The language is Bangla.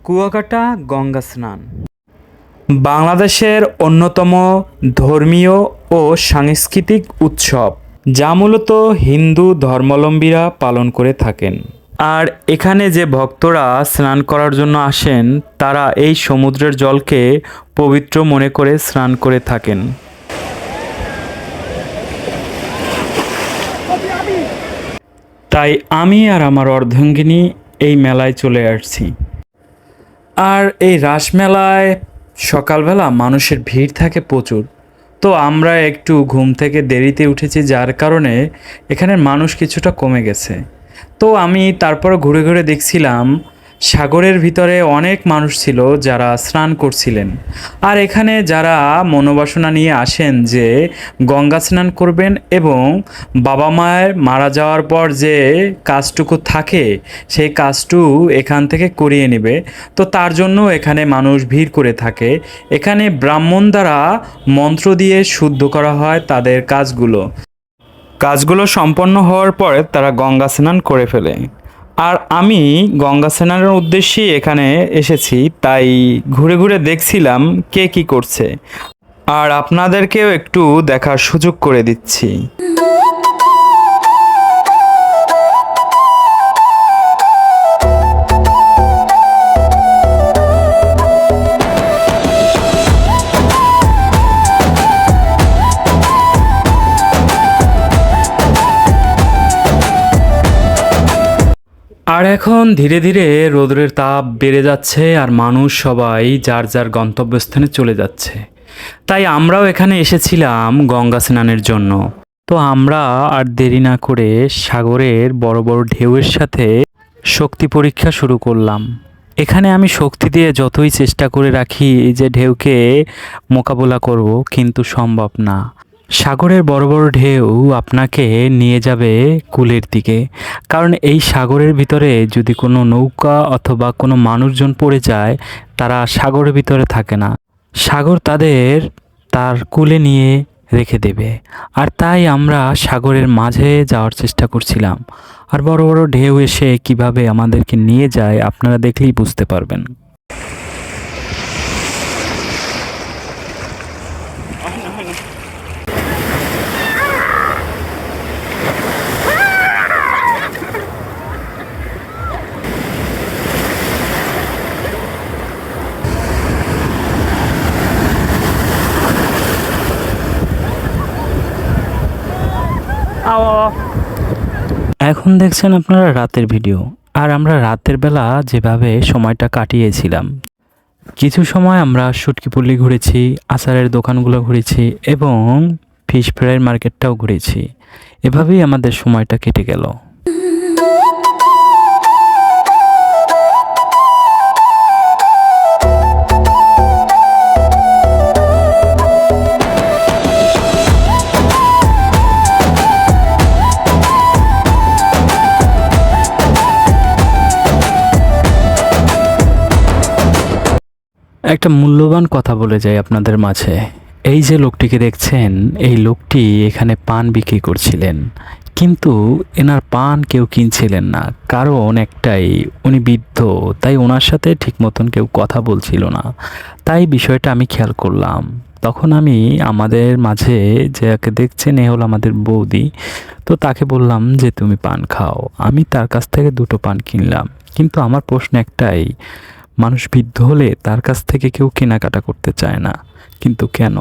কুয়াকাটা গঙ্গা স্নান বাংলাদেশের অন্যতম ধর্মীয় ও সাংস্কৃতিক উৎসব, যা মূলত হিন্দু ধর্মাবলম্বীরা পালন করে থাকেন। আর এখানে যে ভক্তরা স্নান করার জন্য আসেন, তারা এই সমুদ্রের জলকে পবিত্র মনে করে স্নান করে থাকেন। তাই আমি আর আমার অর্ধাঙ্গিনী এই মেলায় চলে আসছি। আর এই রাসমেলায় সকালবেলা মানুষের ভিড় থাকে প্রচুর। তো আমরা একটু ঘুম থেকে দেরিতে উঠেছি, যার কারণে এখানের মানুষ কিছুটা কমে গেছে। তো আমি তারপর ঘুরে ঘুরে দেখছিলাম সাগরের ভিতরে অনেক মানুষ ছিল যারা স্নান করছিলেন। আর এখানে যারা মনোবাসনা নিয়ে আসেন যে গঙ্গা স্নান করবেন এবং বাবা মায়ের মারা যাওয়ার পর যে কাজটুকু থাকে সেই কাজটু এখান থেকে করিয়ে নেবে, তো তার জন্য এখানে মানুষ ভিড় করে থাকে। এখানে ব্রাহ্মণ দ্বারা মন্ত্র দিয়ে শুদ্ধ করা হয় তাদের কাজগুলো সম্পন্ন হওয়ার পরে তারা গঙ্গা স্নান করে ফেলে। আর আমি গঙ্গা স্নানের উদ্দেশ্যেই এখানে এসেছি, তাই ঘুরে ঘুরে দেখছিলাম কে কি করছে, আর আপনাদেরকেও একটু দেখার সুযোগ করে দিচ্ছি। আর এখন ধীরে ধীরে রোদের তাপ বেড়ে যাচ্ছে, আর মানুষ সবাই যার যার গন্তব্যস্থানে চলে যাচ্ছে। তাই আমরাও এখানে এসেছিলাম গঙ্গা স্নানের জন্য। তো আমরা আর দেরি না করে সাগরের বড় বড় ঢেউয়ের সাথে শক্তি পরীক্ষা শুরু করলাম। এখানে আমি শক্তি দিয়ে যতই চেষ্টা করে রাখি যে ঢেউকে মোকাবেলা করব, কিন্তু সম্ভব না। সাগরের বড় বড় ঢেউ আপনাকে নিয়ে যাবে কূলের দিকে, কারণ এই সাগরের ভিতরে যদি কোনো নৌকা অথবা কোনো মানুষজন পড়ে যায়, তারা সাগরের ভিতরে থাকে না, সাগর তার কূলে নিয়ে রেখে দেবে। আর তাই আমরা সাগরের মাঝে যাওয়ার চেষ্টা করছিলাম। আর বড় বড় ঢেউ এসে কিভাবে আমাদেরকে নিয়ে যায় আপনারা দেখলেই বুঝতে পারবেন। এখন দেখছেন আপনারা রাতের ভিডিও, আর আমরা রাতের বেলা যেভাবে সময়টা কাটিয়েছিলাম। কিছু সময় আমরা শুটকিপল্লি ঘুরেছি, আচারের দোকানগুলো ঘুরেছি এবং ফিশ ফ্রাইয়ের মার্কেটটাও ঘুরেছি। এভাবেই আমাদের সময়টা কেটে গেল। একটা মূল্যবান কথা বলে যাই আপনাদের মাঝে। এই যে লোকটিকে দেখছেন, এই লোকটি এখানে পান বিক্রি করছিলেন, কিন্তু এনার পান কেউ কিনছিলেন না। কারণ একটাই, উনি বৃদ্ধ, তাই ওনার সাথে ঠিক মতন কেউ কথা বলছিল না। তাই বিষয়টা আমি খেয়াল করলাম। তখন আমি আমাদের মাঝে যাকে দেখছেন এ হলো আমাদের বৌদি, তো তাকে বললাম যে তুমি পান খাও। আমি তার কাছ থেকে 2টো পান কিনলাম। কিন্তু আমার প্রশ্ন একটাই, মানুষ বৃদ্ধ হলে তার কাছ থেকে কেউ কেনাকাটা করতে চায় না, কিন্তু কেন?